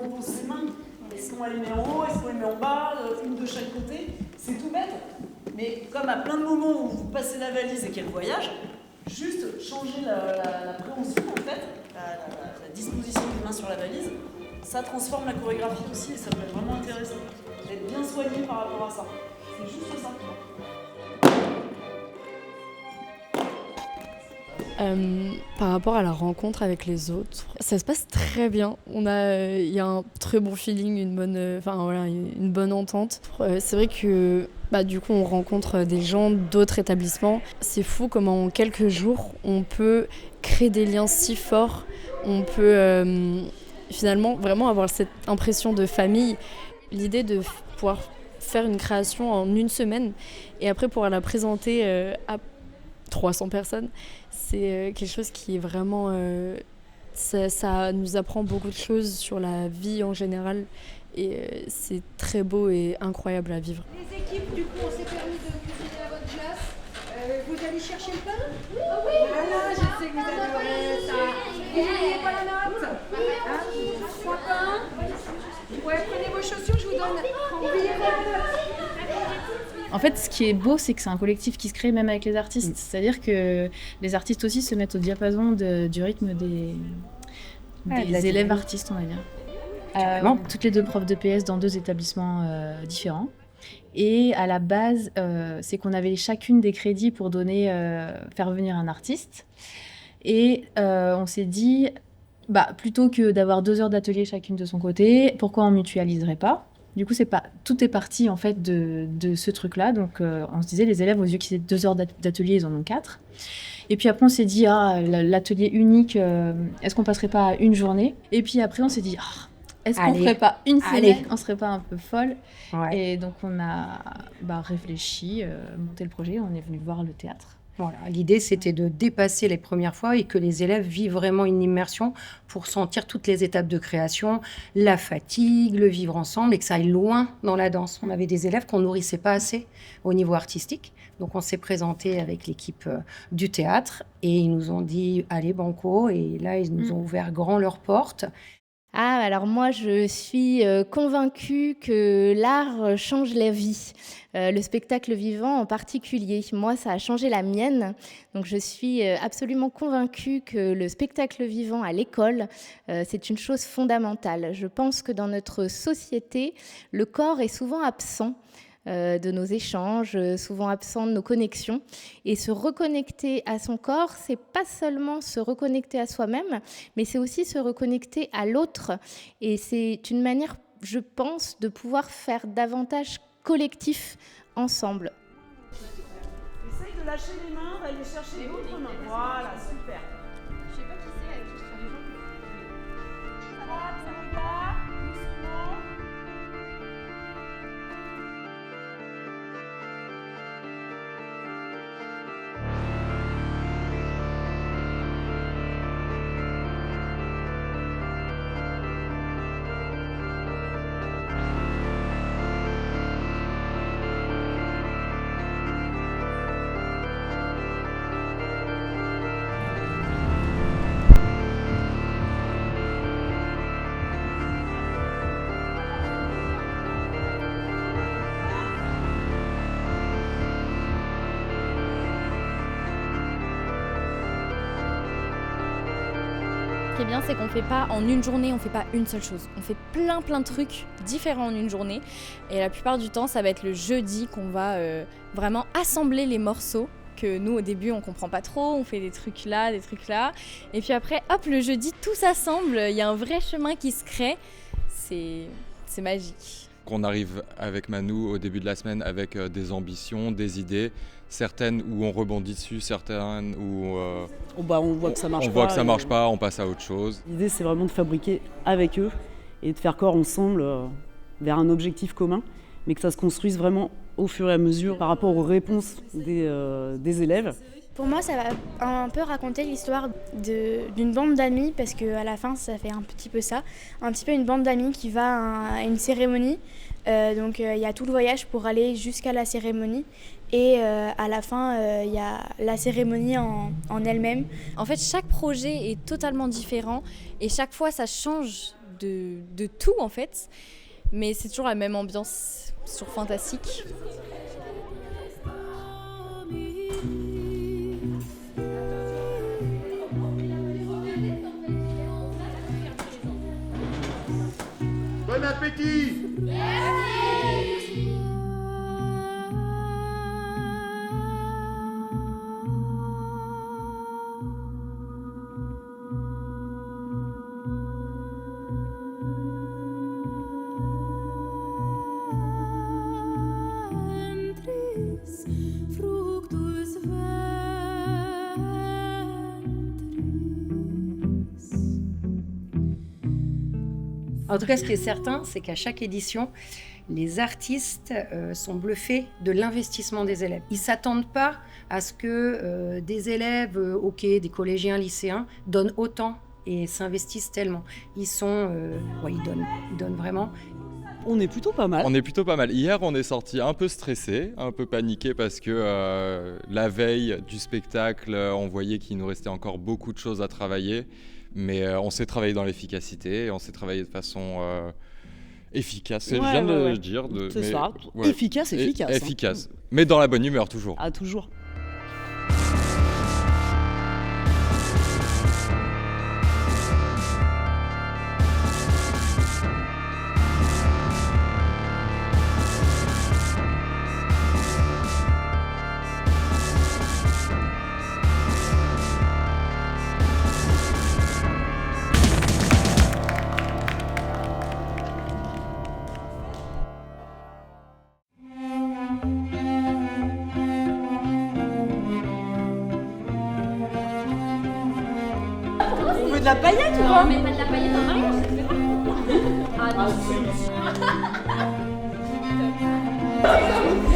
on pose ses mains. Est-ce qu'on les met en haut, est-ce qu'on les met en bas, une de chaque côté? C'est tout bête. Mais comme à plein de moments où vous passez la valise et qu'elle voyage, juste changer la préhension, en fait, la disposition des mains sur la valise, ça transforme la chorégraphie aussi et ça peut être vraiment intéressant. D'être bien soigné par rapport à ça. C'est juste ça. Par rapport à la rencontre avec les autres, ça se passe très bien. Il y a un très bon feeling, une bonne entente. C'est vrai que du coup on rencontre des gens d'autres établissements. C'est fou comment en quelques jours on peut créer des liens si forts. On peut finalement vraiment avoir cette impression de famille. L'idée de pouvoir faire une création en une semaine et après pouvoir la présenter à 300 personnes, c'est quelque chose qui est vraiment... ça nous apprend beaucoup de choses sur la vie en général et c'est très beau et incroyable à vivre. Les équipes, du coup, on s'est permis de cuisiner à votre place. Vous allez chercher le pain? Oui. Voilà, je sais que vous adorez ça. Vous n'oubliez pas la note? 3 pains. Ouais, prenez vos chaussures, je vous donne. N'oubliez pas la note. En fait, ce qui est beau, c'est que c'est un collectif qui se crée même avec les artistes. C'est-à-dire que les artistes aussi se mettent au diapason du rythme des élèves artistes, on va dire. Toutes les deux profs de PS dans 2 établissements différents. Et à la base, c'est qu'on avait chacune des crédits pour faire venir un artiste. Et on s'est dit, plutôt que d'avoir 2 heures d'atelier chacune de son côté, pourquoi on mutualiserait pas? Du coup, tout est parti en fait de ce truc-là. Donc, on se disait, les élèves, au lieu qu'ils aient 2 heures d'atelier, ils en ont 4. Et puis après, on s'est dit, l'atelier unique, est-ce qu'on passerait pas à une journée? Et puis après, on s'est dit, est-ce qu'on ferait pas une semaine? On serait pas un peu folle? Ouais. Et donc, on a réfléchi, monté le projet, on est venu voir le théâtre. Voilà, l'idée c'était de dépasser les premières fois et que les élèves vivent vraiment une immersion pour sentir toutes les étapes de création, la fatigue, le vivre ensemble et que ça aille loin dans la danse. On avait des élèves qu'on nourrissait pas assez au niveau artistique, donc on s'est présenté avec l'équipe du théâtre et ils nous ont dit allez banco et là ils nous ont ouvert grand leurs portes. Alors moi, je suis convaincue que l'art change la vie. Le spectacle vivant en particulier. Moi, ça a changé la mienne. Donc, je suis absolument convaincue que le spectacle vivant à l'école, c'est une chose fondamentale. Je pense que dans notre société, le corps est souvent absent de nos échanges, souvent absent de nos connexions. Et se reconnecter à son corps, c'est pas seulement se reconnecter à soi-même, mais c'est aussi se reconnecter à l'autre. Et c'est une manière, je pense, de pouvoir faire davantage collectif ensemble. Essaye de lâcher les mains, d'aller chercher l'autre main. Voilà, super. Je sais pas qui c'est, avec qui je travaille. Ça regarde, doucement. Ce qui est bien, c'est qu'on fait pas en une journée, on fait pas une seule chose. On fait plein de trucs différents en une journée. Et la plupart du temps, ça va être le jeudi qu'on va vraiment assembler les morceaux que nous, au début, on comprend pas trop. On fait des trucs là. Et puis après, hop, le jeudi, tout s'assemble. Il y a un vrai chemin qui se crée. C'est magique. Qu'on arrive avec Manou au début de la semaine avec des ambitions, des idées, certaines où on rebondit dessus, certaines où on voit que ça marche pas. On voit que ça marche pas, on passe à autre chose. L'idée c'est vraiment de fabriquer avec eux et de faire corps ensemble vers un objectif commun, mais que ça se construise vraiment au fur et à mesure par rapport aux réponses des élèves. Pour moi, ça va un peu raconter l'histoire d'une bande d'amis, parce qu'à la fin, ça fait un petit peu ça. Un petit peu une bande d'amis qui va à une cérémonie. Donc, il y a tout le voyage pour aller jusqu'à la cérémonie. Et à la fin, il y a la cérémonie en elle-même. En fait, chaque projet est totalement différent et chaque fois, ça change de tout en fait. Mais c'est toujours la même ambiance, c'est toujours fantastique. Bon appétit! En tout cas, ce qui est certain, c'est qu'à chaque édition, les artistes sont bluffés de l'investissement des élèves. Ils ne s'attendent pas à ce que des élèves, des collégiens, lycéens, donnent autant et s'investissent tellement. Ils donnent vraiment. On est plutôt pas mal. On est plutôt pas mal. Hier, on est sorti un peu stressé, un peu paniqué parce que la veille du spectacle, on voyait qu'il nous restait encore beaucoup de choses à travailler. Mais on s'est travaillé dans l'efficacité, on s'est travaillé de façon efficace. Je viens de le dire. C'est ça, efficace. Efficace, mais dans la bonne humeur toujours. Ah, toujours. On veut de la paillette ou quoi? On met pas de la paillette en mariage, ça se fait pas. Ah non.